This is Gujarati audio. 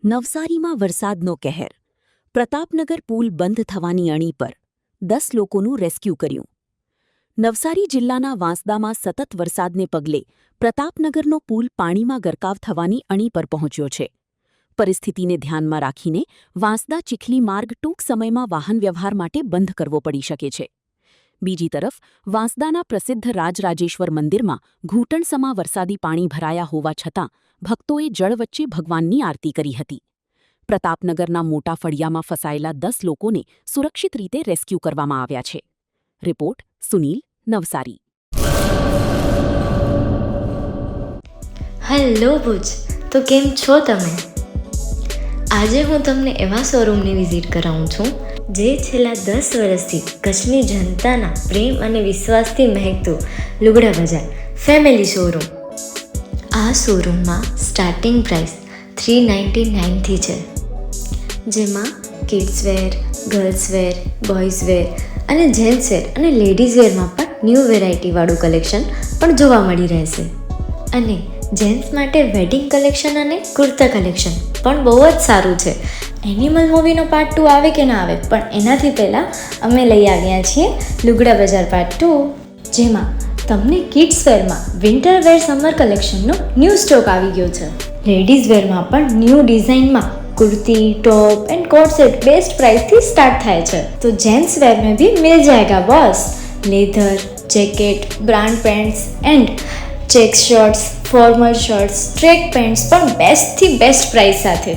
નવસારીમાં વરસાદનો કહેર. પ્રતાપનગર પુલ બંધ થવાની અણી પર 10 લોકોનું રેસ્ક્યુ કર્યું. નવસારી જિલ્લાના વાંસદામાં સતત વરસાદને પગલે પ્રતાપનગરનો પુલ પાણીમાં ગરકાવ થવાની અણી પર પહોંચ્યો છે. પરિસ્થિતિને ધ્યાનમાં રાખીને વાંસદા ચીખલી માર્ગ ટૂંક સમયમાં વાહન વ્યવહાર માટે બંધ કરવો પડી શકે છે. બીજી તરફ વાંસદાના પ્રસિદ્ધ રાજરાજેશ્વર મંદિરમાં ઘૂંટણસમા વરસાદી પાણી ભરાયા હોવા છતાં ભક્તોએ જળ વચ્ચે ભગવાનની આરતી કરી હતી. પ્રતાપનગરના મોટા ફળિયામાં ફસાયેલા 10 લોકોને સુરક્ષિત રીતે રેસ્ક્યુ કરવામાં આવ્યા છે. રિપોર્ટ સુનીલ, નવસારી. હેલો ભુજ, તો કેમ છો તમે? આજે હું તમને એવા શોરૂમની વિઝિટ કરાવું છું જે છેલ્લા 10 વર્ષથી કચ્છની જનતાના પ્રેમ અને વિશ્વાસથી મહેકતું લુગડા બજાર ફેમિલી શોરૂમ. આ શોરૂમમાં સ્ટાર્ટિંગ પ્રાઇસ 399થી છે, જેમાં કિડ્સવેર, ગર્લ્સવેર, બોયઝવેર અને જેન્ટ્સવેર અને લેડીઝવેરમાં પણ ન્યૂ વેરાયટીવાળું કલેક્શન પણ જોવા મળી રહેશે. અને જેન્ટ્સ માટે વેડિંગ કલેક્શન અને કુર્તા કલેક્શન પણ બહુ જ સારું છે. એનિમલ મૂવીનો પાર્ટ 2 આવે કે ના આવે, પણ એનાથી પહેલાં અમે લઈ આવ્યા છીએ લુગડા બજાર પાર્ટ 2, જેમાં તમને કિડ્સવેરમાં વિન્ટરવેર સમર કલેક્શનનો ન્યૂ સ્ટોક આવી ગયો છે. લેડીઝવેરમાં પણ ન્યૂ ડિઝાઇનમાં kurti, top and coat set best price थी स्टार्ट થાય છે. तो जेंट्स वेयर में भी मिल जाएगा boss. Leather, jacket, brand pants and check shirts, formal shirts, track pants પણ બેસ્ટથી બેસ્ટ પ્રાઇસ સાથે.